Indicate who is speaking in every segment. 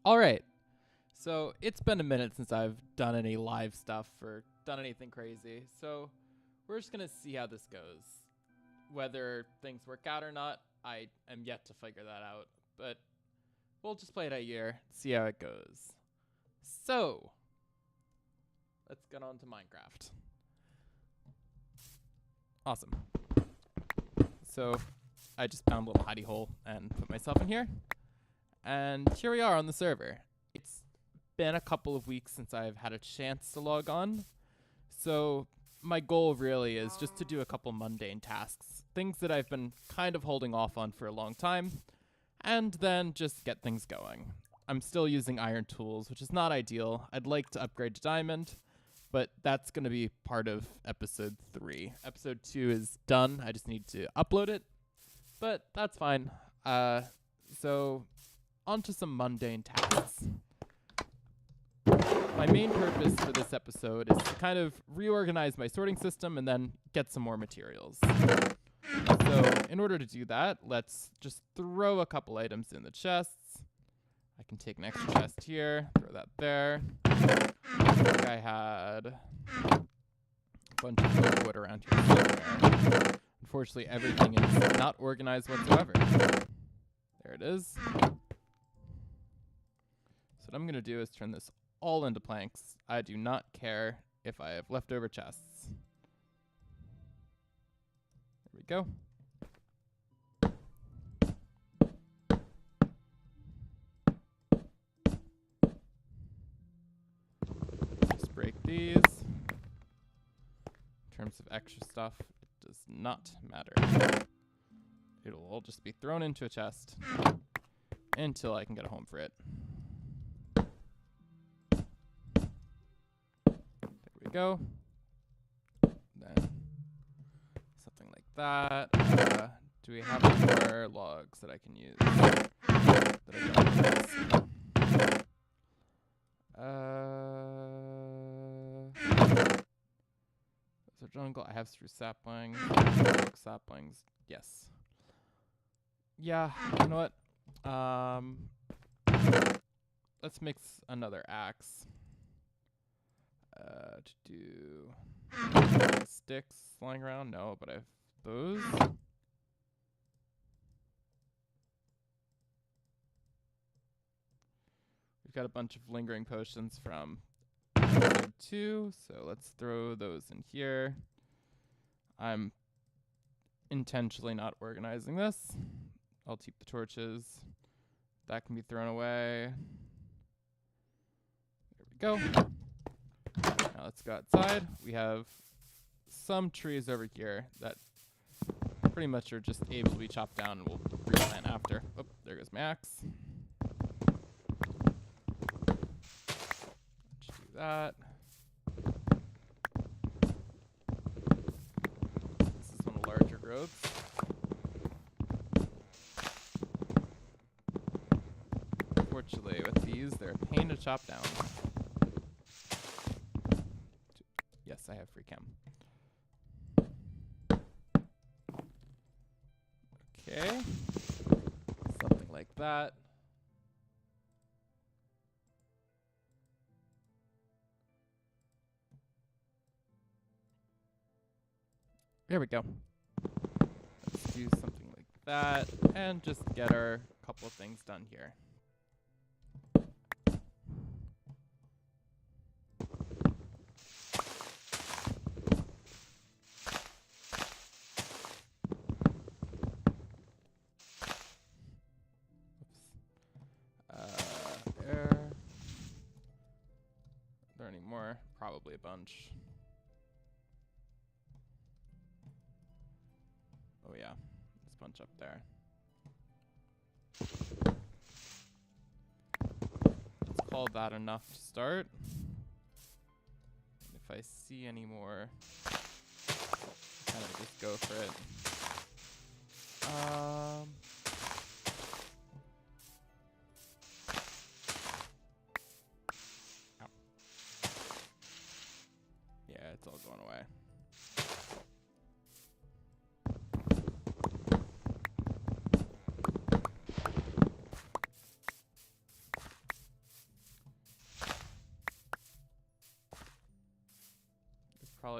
Speaker 1: All right. So it's been a minute since I've done any live stuff or done anything crazy. So we're just going to see how this goes. Whether things work out or not, I am yet to figure that out. But we'll just play it a year, see how it goes. So let's get on to Minecraft. Awesome. So I just found a little hidey hole and put myself in here. And here we are on the server. It's been a couple of weeks since I've had a chance to log on. So my goal really is just to do a couple mundane tasks, things that I've been kind of holding off on for a long time, and then just get things going. I'm still using iron tools, which is not ideal. I'd like to upgrade to diamond, but that's going to be part of episode 3. Episode 2 is done. I just need to upload it, but that's fine. So on to some mundane tasks. My main purpose for this episode is to kind of reorganize my sorting system and then get some more materials. So in order to do that, let's just throw a couple items in the chests. I can take an extra chest here, throw that there. I think I had a bunch of oak wood around here somewhere. Unfortunately, everything is not organized whatsoever. There it is. So what I'm going to do is turn this all into planks. I do not care if I have leftover chests. There we go. Just break these. In terms of extra stuff, it does not matter. It'll all just be thrown into a chest until I can get a home for it. There we go. Then something like that. Do we have any more logs that I can use? That I don't use? Is there jungle? I have spruce saplings. Oak saplings. Yes. Yeah, you know what? Let's mix another axe. To do sticks lying around? No, but I have those. We've got a bunch of lingering potions from episode 2, so let's throw those in here. I'm intentionally not organizing this. I'll keep the torches. That can be thrown away. There we go. Now let's go outside. We have some trees over here that pretty much are just able to be chopped down and we'll replant after. Oh, there goes my axe. Let's do that. This is one of the larger growths. Unfortunately, with these, they're a pain to chop down. Yes, I have free chem. Okay. Something like that. There we go. Let's do something like that and just get our couple of things done here. More, probably a bunch. Oh yeah, there's a bunch up there. Let's call that enough to start. And if I see any more, kind of just go for it. It's all going away.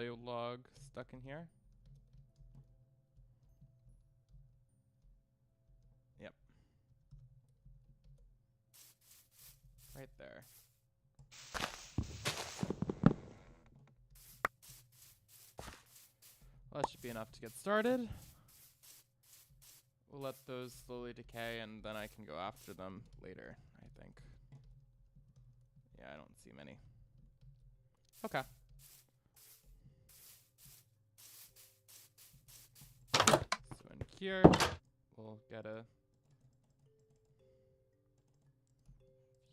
Speaker 1: cellulog stuck in here. Yep. Right there. Well, that should be enough to get started. We'll let those slowly decay, and then I can go after them later, I think. Yeah, I don't see many. Okay. So in here, we'll get a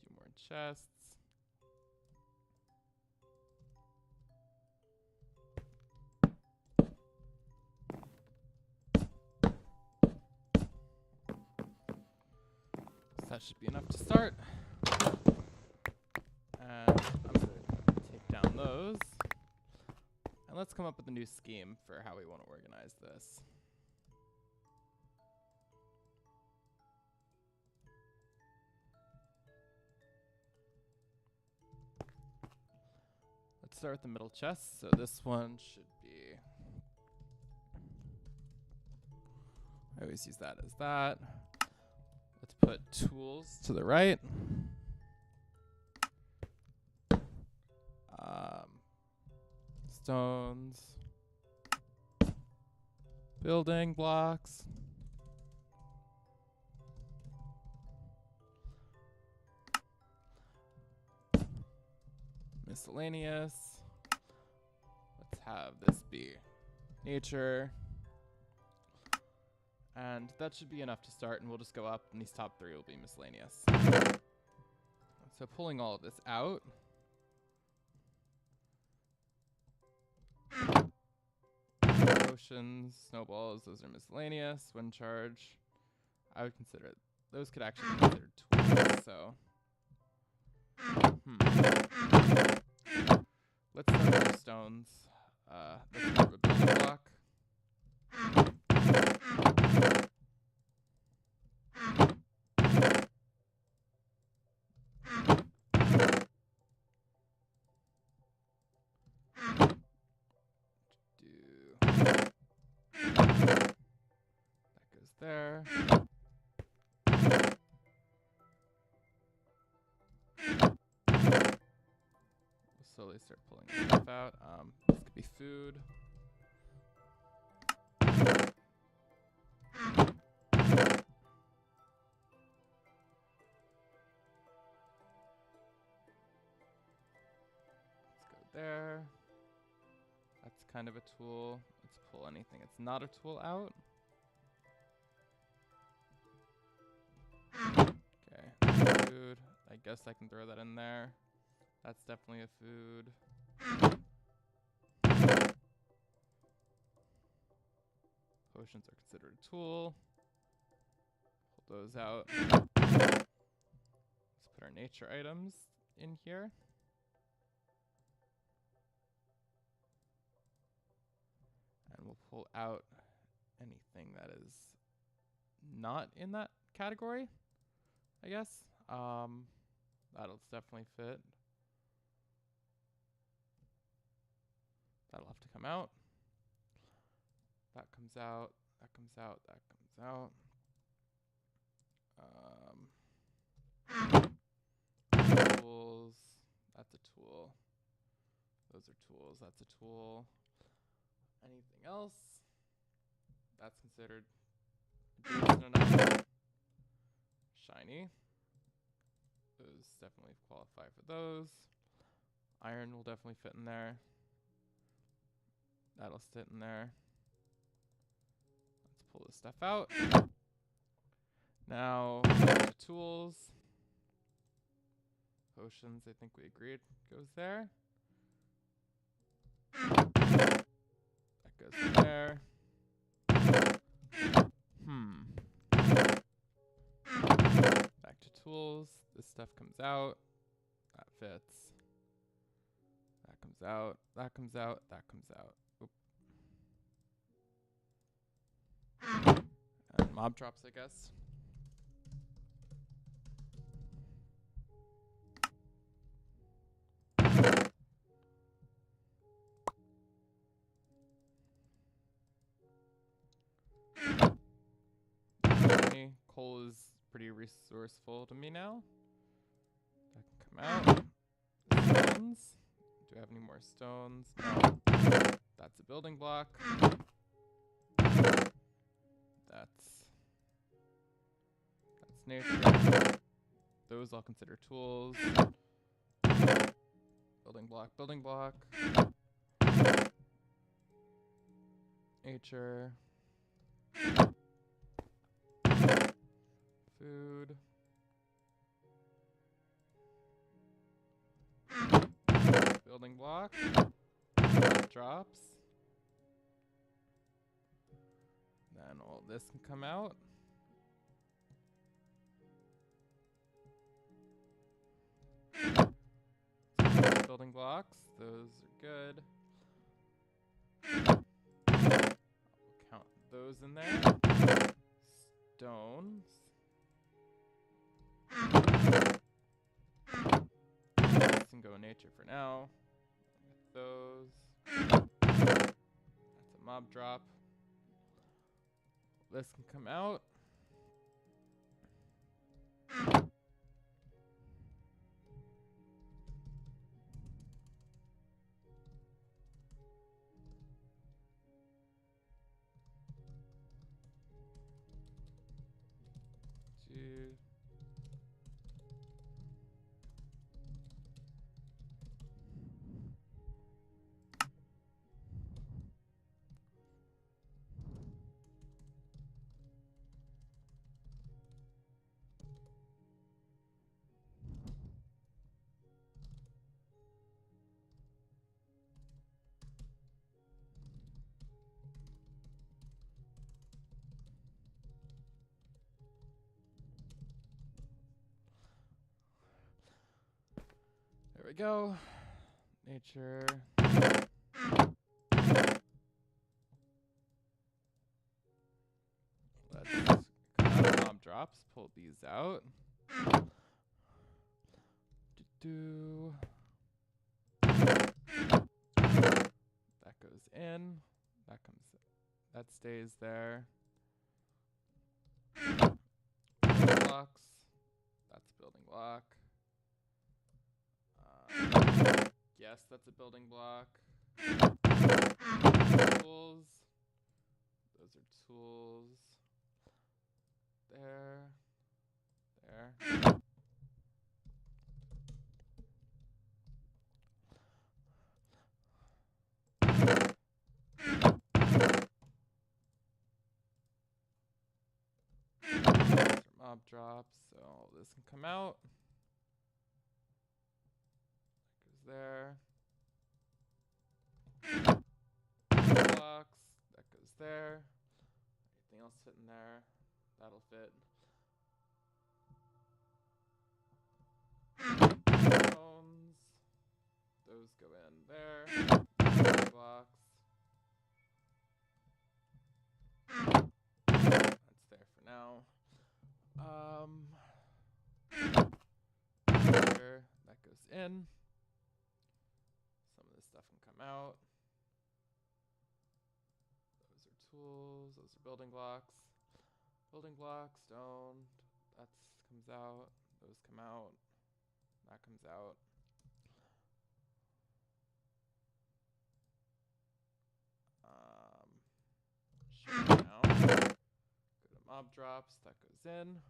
Speaker 1: few more chests. So that should be enough to start. And I'm going to take down those. And let's come up with a new scheme for how we want to organize this. Let's start with the middle chest. So this one should be, I always use that as that. Let's put tools to the right. Stones. Building blocks. Miscellaneous. Let's have this be nature. And that should be enough to start, and we'll just go up, and these top three will be miscellaneous. So pulling all of this out. Potions, snowballs, those are miscellaneous. Wind charge, I would consider it. Those could actually be considered tools, so. Let's start with stones. Let's start with a building block. That goes there. We'll slowly start pulling stuff out. This could be food. Let's go there. That's kind of a tool. Let's pull anything that's not a tool out. Okay, food. I guess I can throw that in there. That's definitely a food. Potions are considered a tool. Pull those out. Let's put our nature items in here. And we'll pull out anything that is not in that category, I guess. That'll definitely fit. That'll have to come out. That comes out. That comes out. That comes out. Tools. That's a tool. Those are tools. That's a tool. Anything else? That's considered decent enough. Shiny. Those definitely qualify for those. Iron will definitely fit in there. That'll sit in there. Let's pull this stuff out. Now, the tools. Potions, I think we agreed, goes there. That goes there. Back to tools. This stuff comes out. That fits. That comes out. That comes out. That comes out. Oop. And mob drops, I guess. coal is pretty resourceful to me now. That can come out. Stones. Do I have any more stones? No. That's a building block. That's nature. Those I'll consider tools. Building block, building block. Nature. Food. Building block. Drops. Then all this can come out. Building blocks, those are good. I'll count those in there. Stones. This can go in nature for now. Those. That's a mob drop. This can come out. Two. There we go. Nature. Let's come out of mob drops. Pull these out. That goes in. That comes. That stays there. Blocks. That's a building block. Yes, that's a building block. Tools. Those are tools. There. These are mob drops, so this can come out. There. Blocks. That goes there. Anything else fit in there? That'll fit. Stones. Those go in there. Blocks. That's there for now. Here, that goes in. Stuff can come out. Those are tools. Those are building blocks. Building block, stone. That comes out. Those come out. That comes out. Sure now. Go to mob drops. That goes in.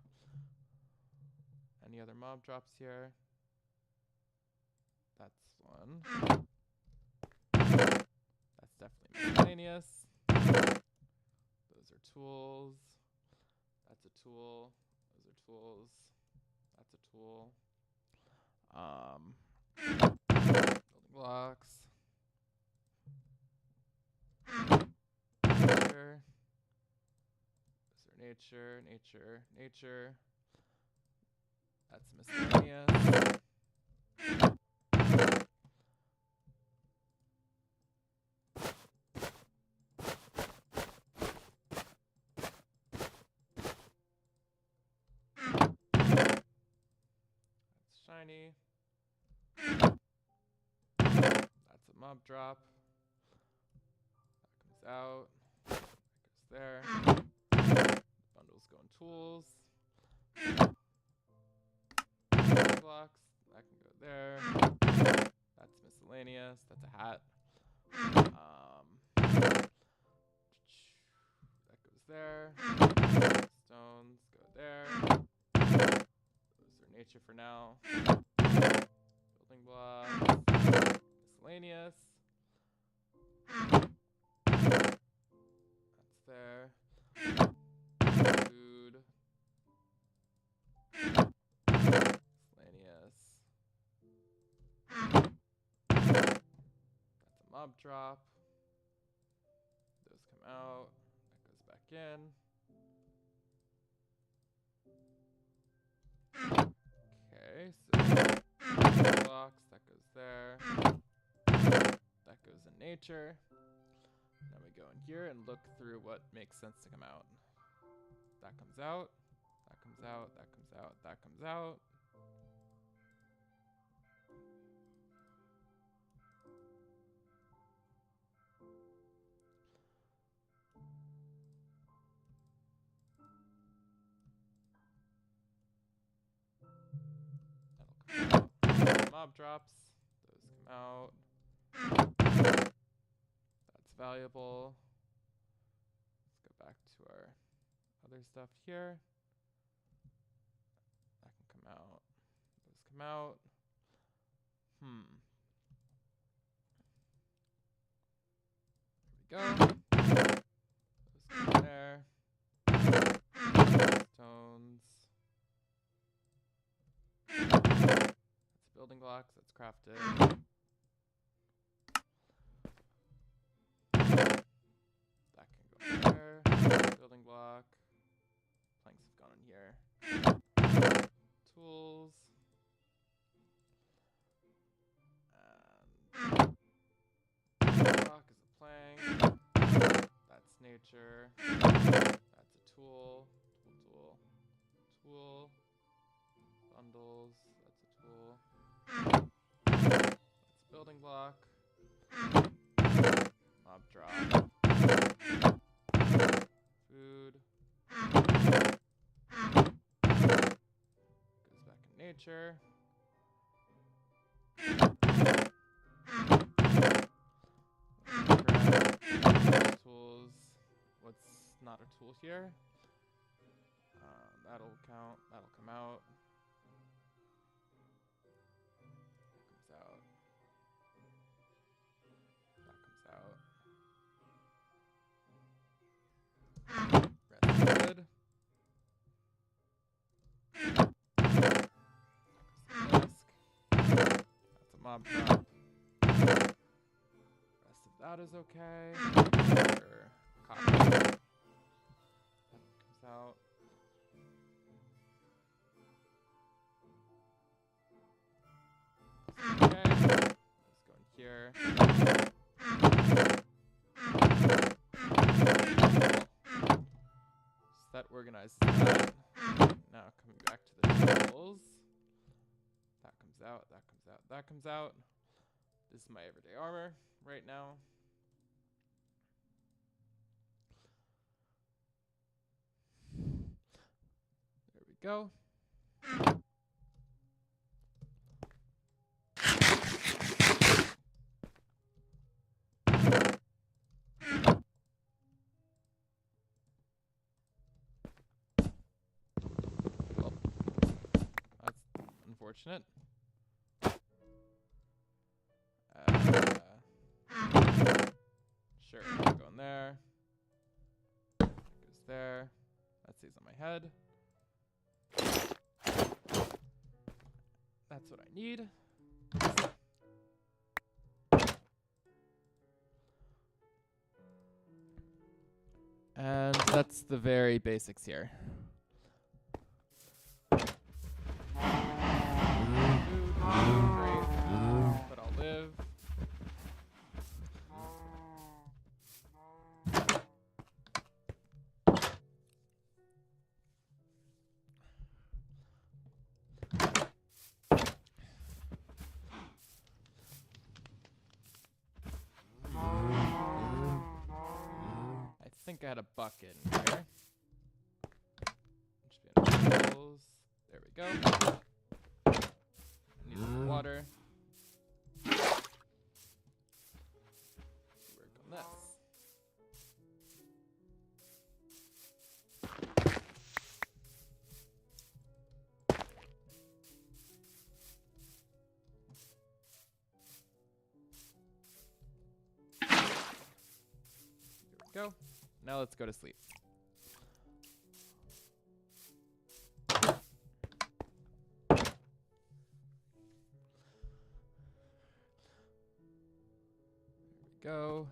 Speaker 1: Any other mob drops here? That's one. That's definitely miscellaneous. Those are tools. That's a tool. Those are tools. That's a tool. Building blocks. Nature. Those are nature. That's miscellaneous. Shiny. That's a mob drop. That comes out. That goes there. Bundles go in tools. Blocks. That can go there. That's miscellaneous. That's a hat. That goes there. Stones go there. Those are nature for now. Building blocks. Miscellaneous. That's there. Food. Miscellaneous. That's a mob drop. Those come out. That goes back in. Okay, so blocks, that goes there. That goes in nature. Then we go in here and look through what makes sense to come out. That comes out. That comes out. That comes out. That comes out. That'll come out. Mob drops. Those come out. That's valuable. Let's go back to our other stuff here. That can come out. Those come out. There we go. Those go there. Stones. That's building blocks. That's crafted. That can go there. Building block. Planks have gone in here. Tools. And rock is a plank. That's nature. That's a tool. Tool. Bundles. That's a tool. That's a building block. Mob drop. Food. Goes back in nature. Tools. What's not a tool here? That'll count. That'll come out. That comes out. Rest good. That's a mob drop. Rest of that is okay. Copper. That comes out. Okay. Let's go in here. So that organizes that. Now coming back to the tools. That comes out, that comes out, that comes out. This is my everyday armor right now. There we go. Well, that's unfortunate. Sure, go in there. That goes there. That stays on my head. That's what I need. And that's the very basics here. Food, great, but I'll live. I think I had a bucket in here. Should be enough tools. There we go. Need some water. Work on this. There we go. Now let's go to sleep. Go.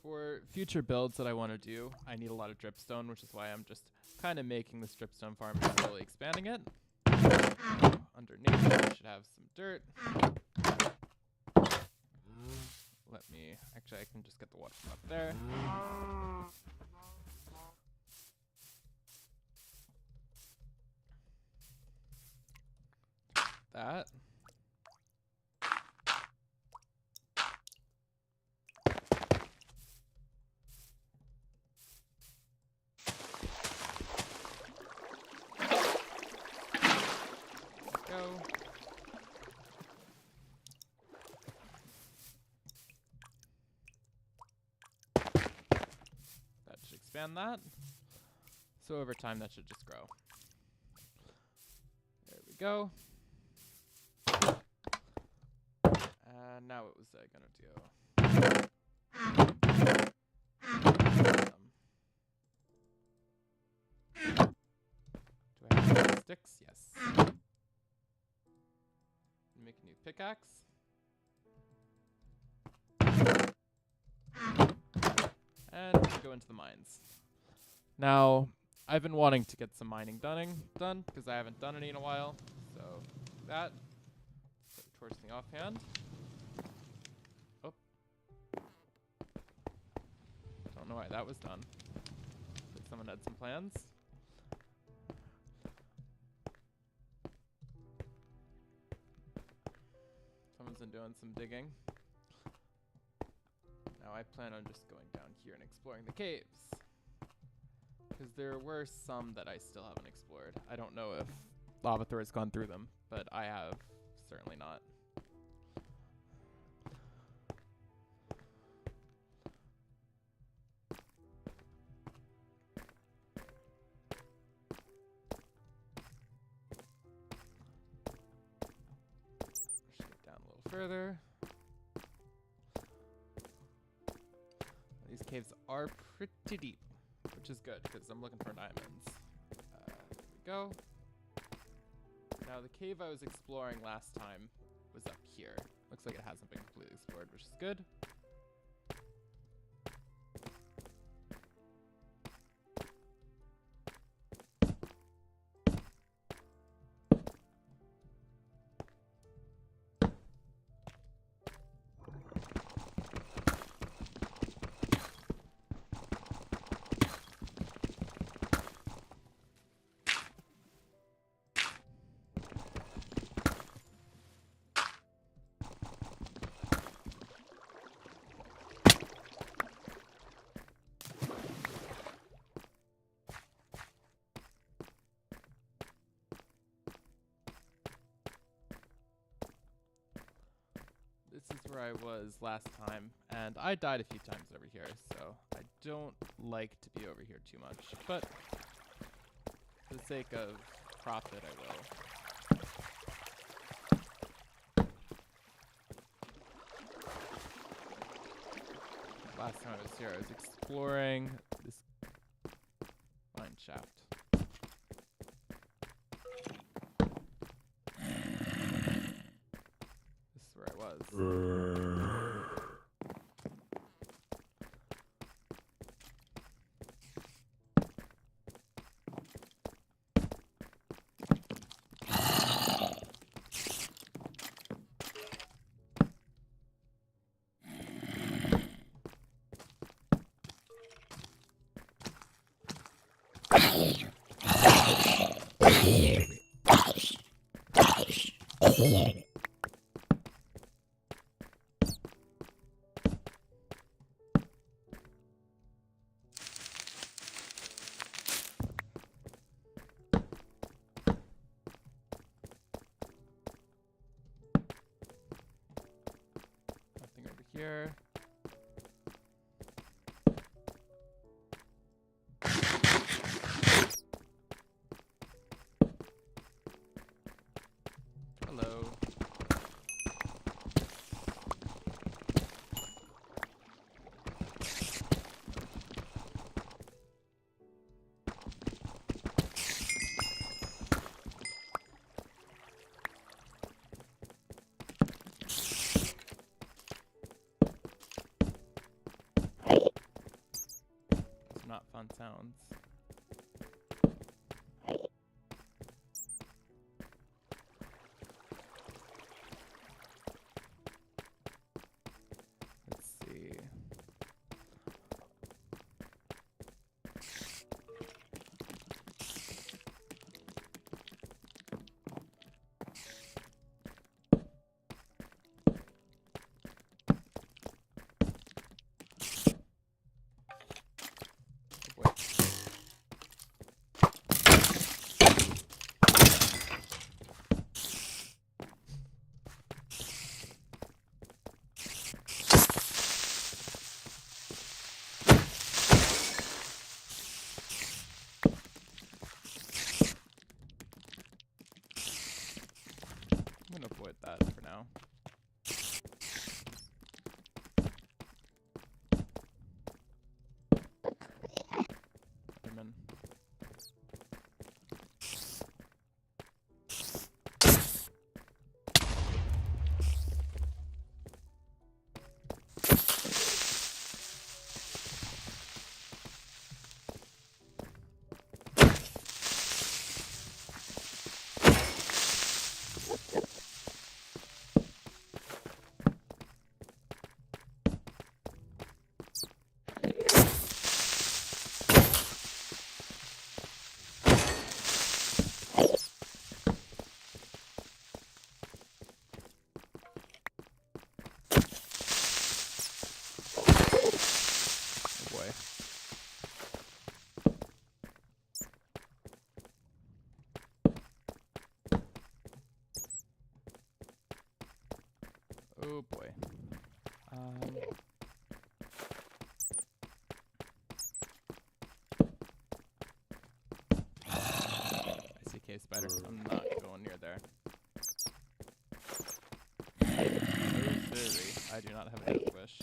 Speaker 1: For future builds that I want to do, I need a lot of dripstone, which is why I'm just kind of making this dripstone farm and slowly expanding it. Underneath, I should have some dirt. Let me, actually I can just get the water from up there. That. Go. That should expand that. So over time that should just grow. There we go. And now what was I gonna do? Do I have any sticks? Yes. Make a new pickaxe. And we can go into the mines. Now, I've been wanting to get some mining done because I haven't done any in a while. So that put it towards the offhand. Oh. Don't know why that was done. But someone had some plans. Someone's been doing some digging. Now I plan on just going down here and exploring the caves. Because there were some that I still haven't explored. I don't know if Lavathor has gone through them, but I have certainly not. Further. These caves are pretty deep, which is good because I'm looking for diamonds. There we go. Now the cave I was exploring last time was up here. Looks like it hasn't been completely explored, which is good. This is where I was last time, and I died a few times over here, so I don't like to be over here too much, but for the sake of profit, I will. Last time I was here, I was exploring this mine shaft. This is where I was. Nothing over here. Hello. Those are not fun sounds. Let's see. Oh boy. I'm gonna avoid that for now. Vitamin. Oh boy. Oh boy. I see cave spider. I'm not going near there. Oh, sorry. I do not have a death wish.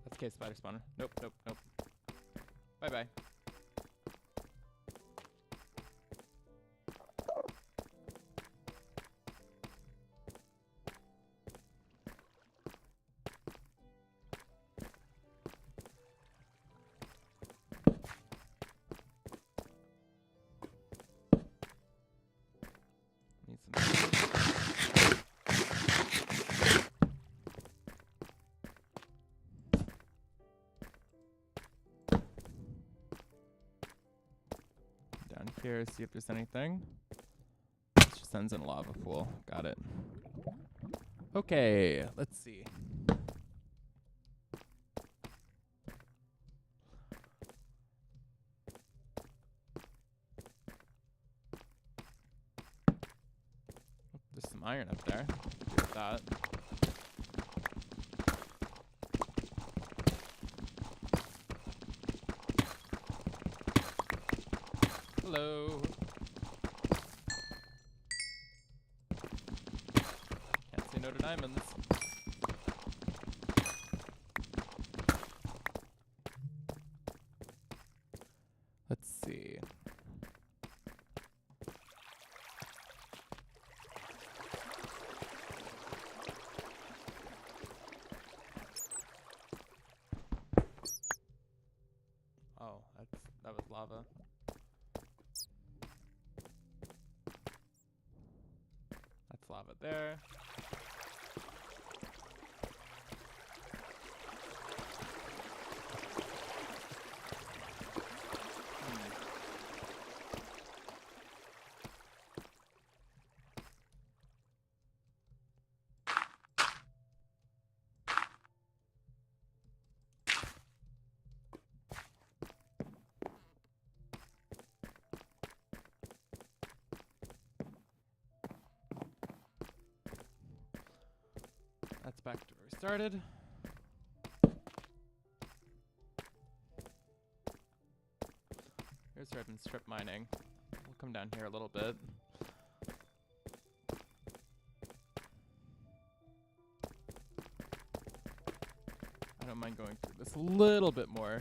Speaker 1: That's cave spider spawner. Nope, nope, nope. Bye bye. Need some food. Down here, see if there's anything. This just sends in a lava pool. Got it. Okay, let's see. There's some iron up there. Deal with that. Hello. Can't say no to diamonds. Let's see. there. That's back to where we started. Here's where I've been strip mining. We'll come down here a little bit. I don't mind going through this a little bit more.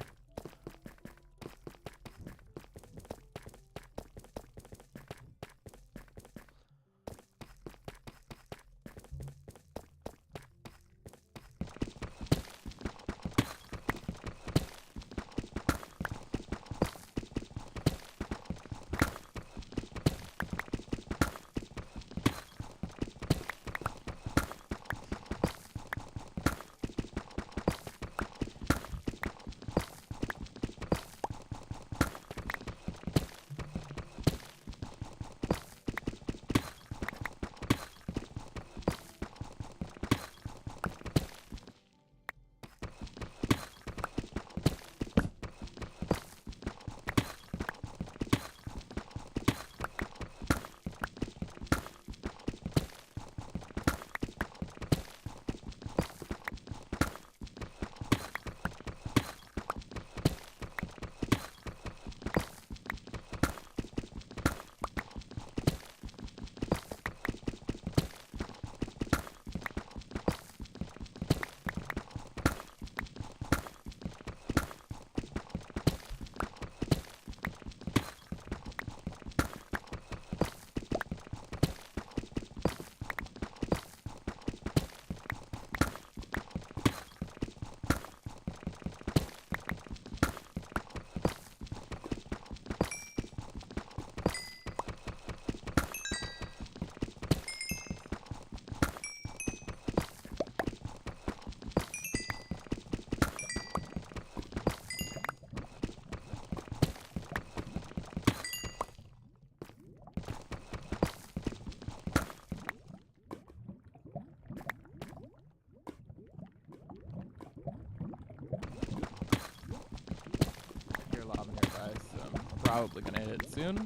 Speaker 1: Probably gonna hit it soon.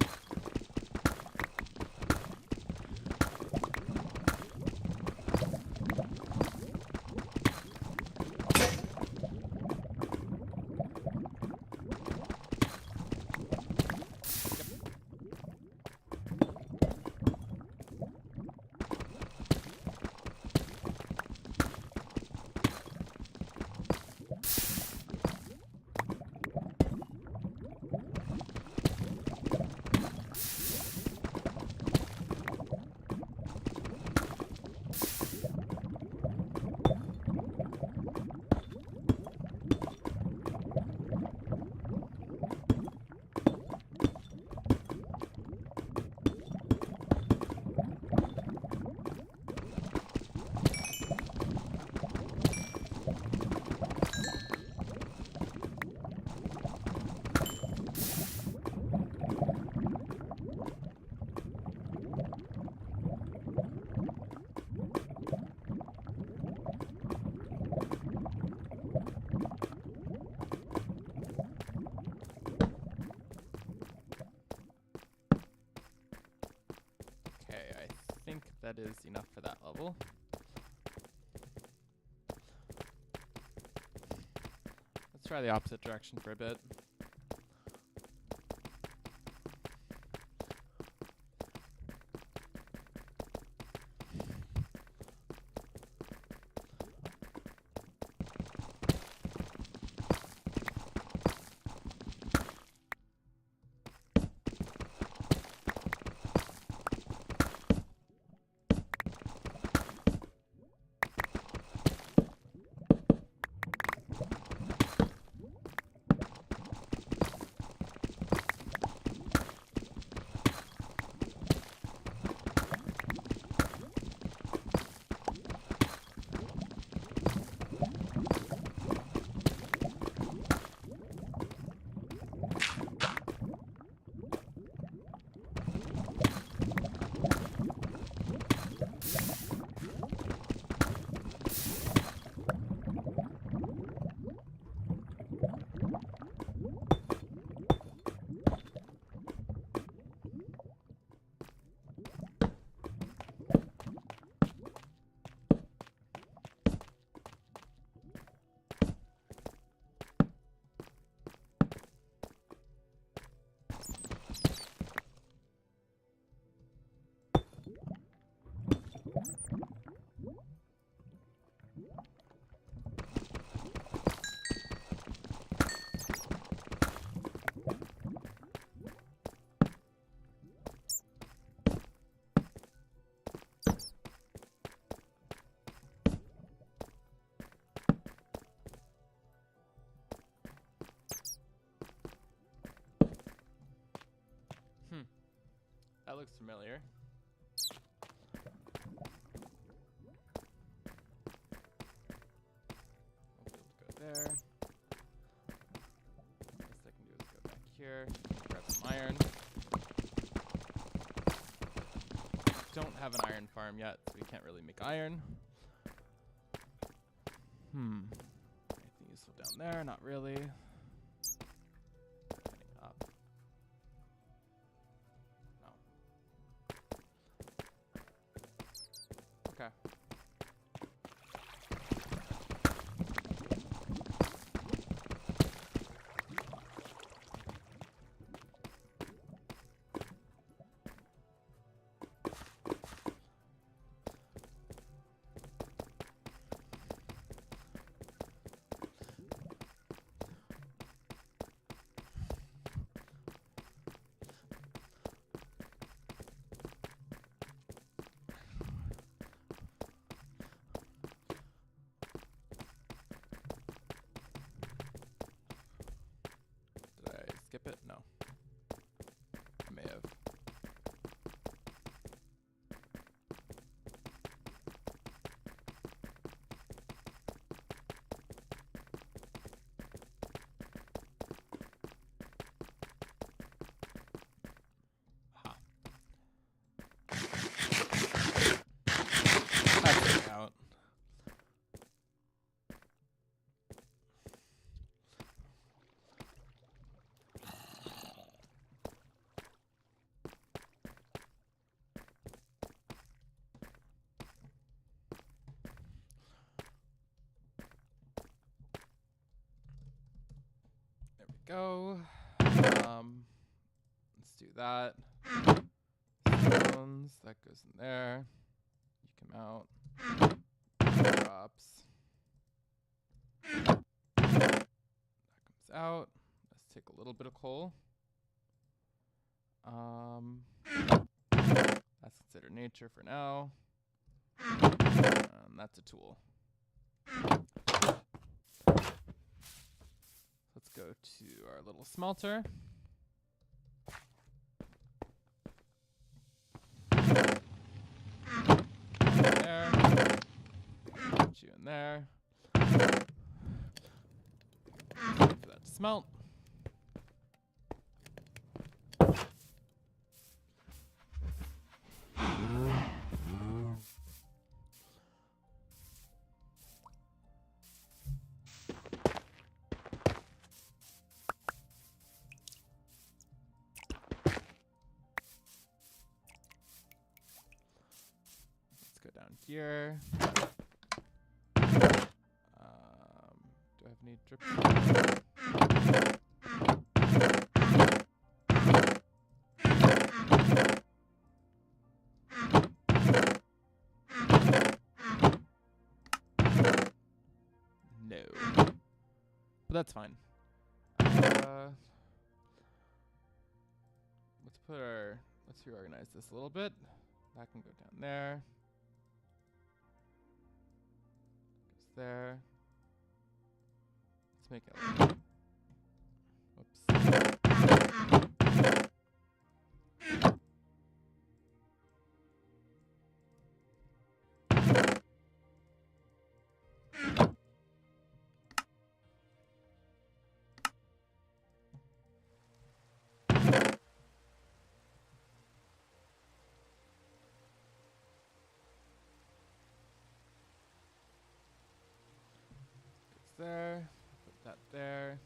Speaker 1: That is enough for that level. Let's try the opposite direction for a bit. That looks familiar. I'll be able to go there. Best I can do is go back here, grab some iron. Don't have an iron farm yet, so we can't really make iron. Anything useful down there? Not really. Up. No. Okay. Skip it? No. I may have. Ha. That's out. Go. Let's do that. Stones, that goes in there. You come out. Drops. That comes out. Let's take a little bit of coal. That's considered nature for now. That's a tool. Let's go to our little smelter. There. Put you in there. Wait for that to smelt. Down here. Do I have any drips? No. But that's fine. Let's reorganize this a little bit. That can go down there. There. Let's make it. Whoops. There, put that there.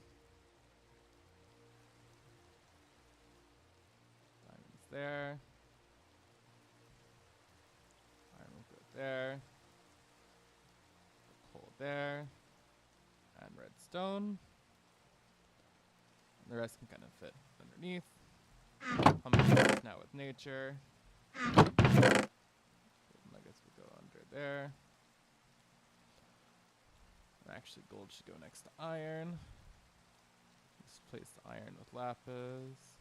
Speaker 1: Diamonds there. Iron will go there. Coal there. And redstone. And the rest can kind of fit underneath. Pumpkins now with nature. I guess we'll go under there. Actually, gold should go next to iron. Let's place the iron with lapis.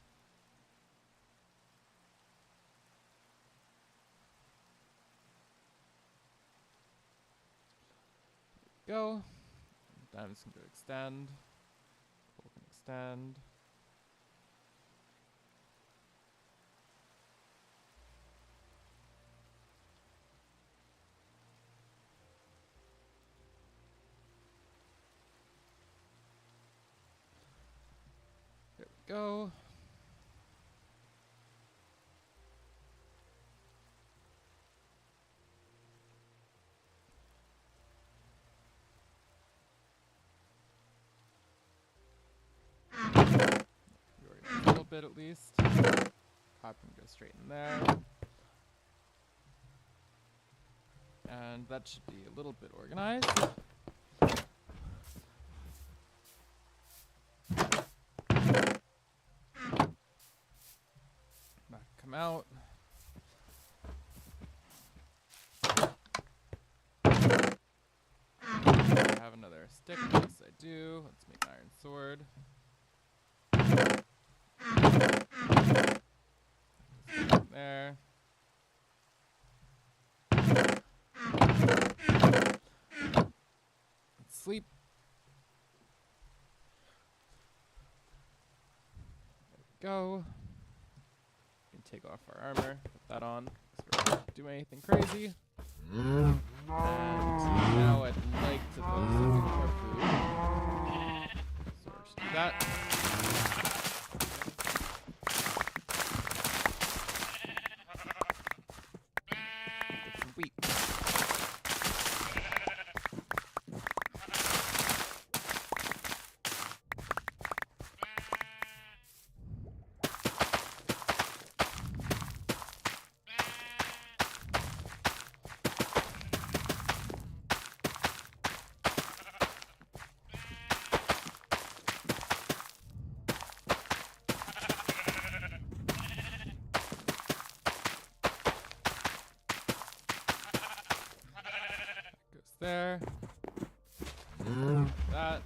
Speaker 1: There we go. Diamonds can go extend. Coal can extend. go. A little bit at least. Copy and go straight in there. And that should be a little bit organized. Back, come out. I have another stick. Yes, I do. Let's make an iron sword. There. Let's sleep. There we go. We can take off our armor, put that on, because we're not doing anything crazy. And now I'd like to focus on getting more food. So we'll just do that. Get some wheat. There. That.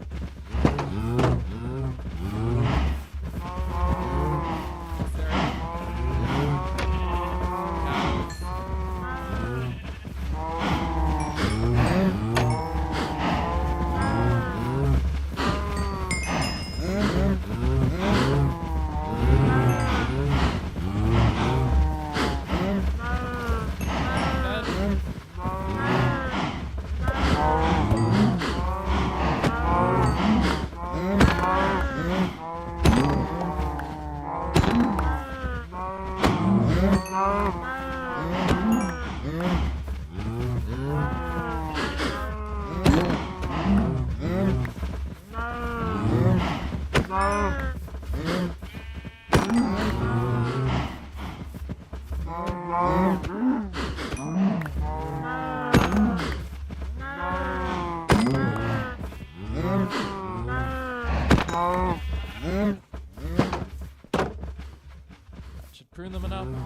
Speaker 1: Prune them enough. And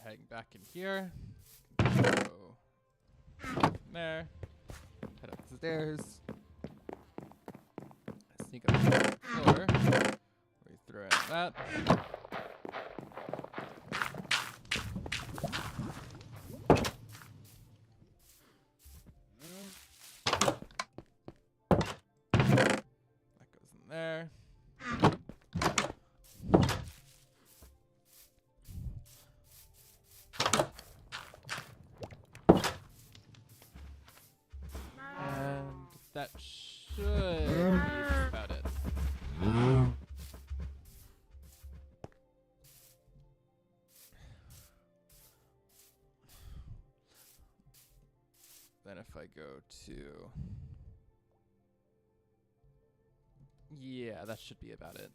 Speaker 1: heading back in here. Go from there. Head up the stairs. Sneak up to the floor. We throw out that. That goes in there. That should be just about it. Then if I go to... Yeah, that should be about it.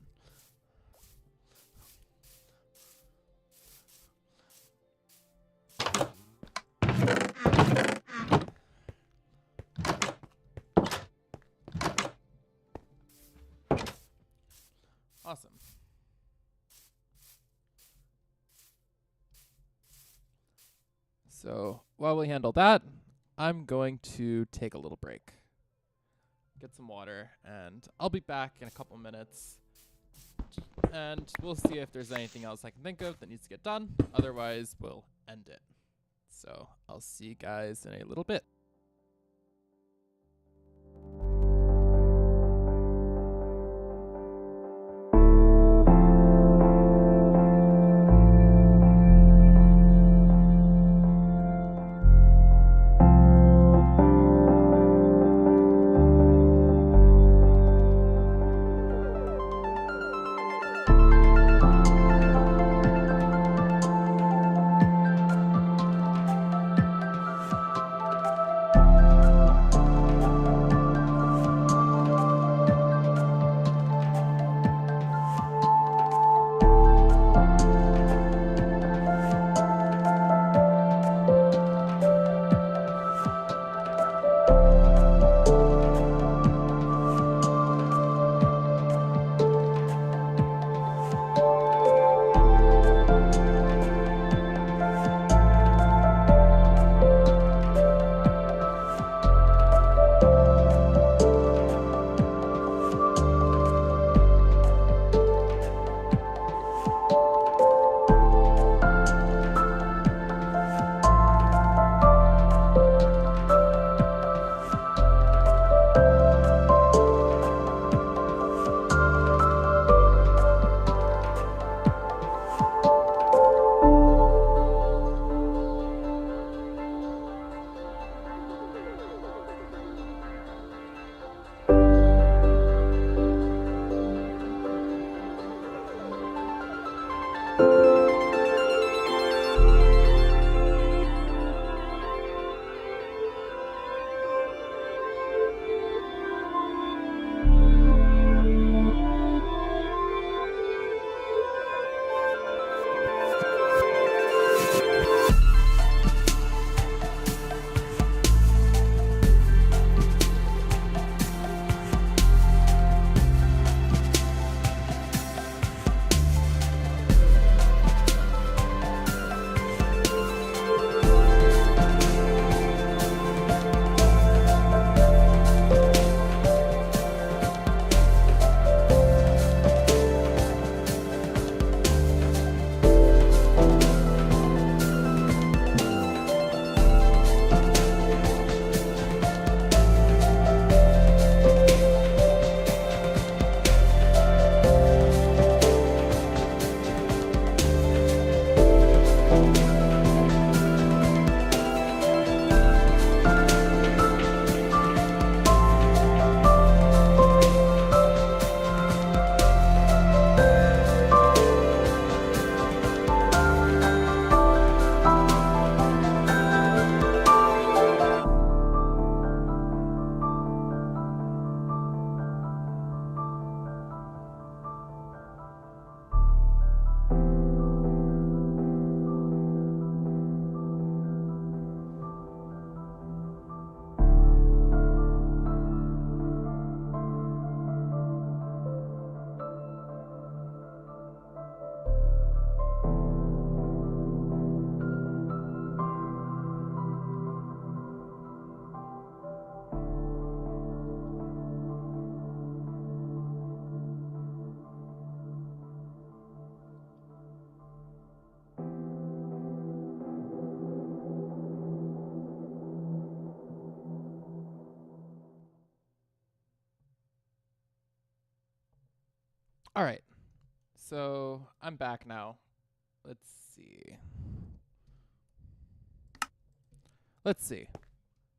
Speaker 1: Awesome. So while we handle that, I'm going to take a little break, get some water, and I'll be back in a couple minutes. And we'll see if there's anything else I can think of that needs to get done. Otherwise, we'll end it. So I'll see you guys in a little bit. All right. So I'm back now. Let's see.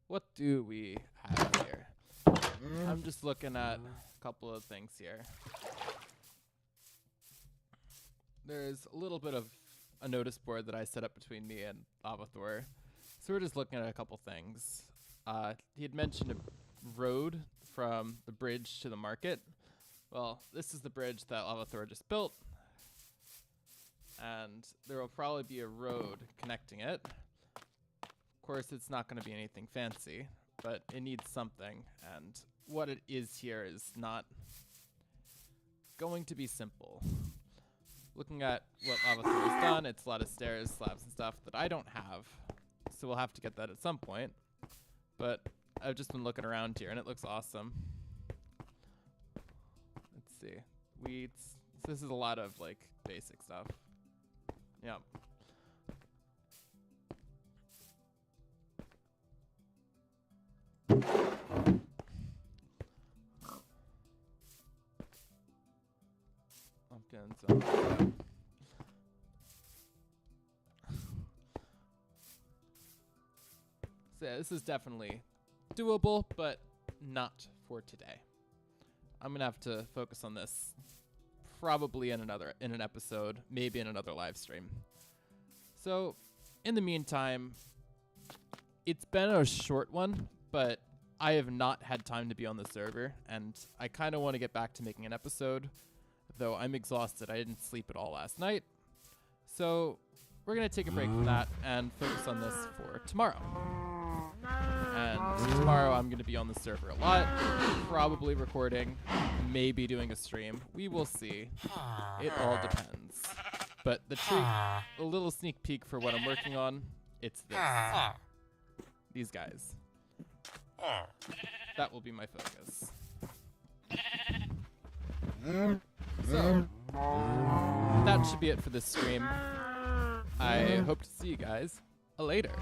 Speaker 1: What do we have here? I'm just looking at a couple of things here. There's a little bit of a notice board that I set up between me and Avathor. So we're just looking at a couple things. He had mentioned a road from the bridge to the market. Well, this is the bridge that Avathor just built. And there will probably be a road connecting it. Of course, it's not going to be anything fancy, but it needs something. And what it is here is not going to be simple. Looking at what Avathor has done, it's a lot of stairs, slabs, and stuff that I don't have. So we'll have to get that at some point. But I've just been looking around here, and it looks awesome. Let's see. Weeds. So this is a lot of, like, basic stuff. Yep. Pumpkins. So yeah, this is definitely doable, but not for today. I'm gonna have to focus on this probably in an episode, maybe in another live stream. So in the meantime, it's been a short one, but I have not had time to be on the server, and I kind of want to get back to making an episode, though I'm exhausted. I didn't sleep at all last night. So we're going to take a break from that and focus on this for tomorrow. And tomorrow I'm going to be on the server a lot, probably recording, maybe doing a stream. We will see. It all depends. But a little sneak peek for what I'm working on, it's this. These guys. That will be my focus. So, that should be it for this stream. I hope to see you guys later.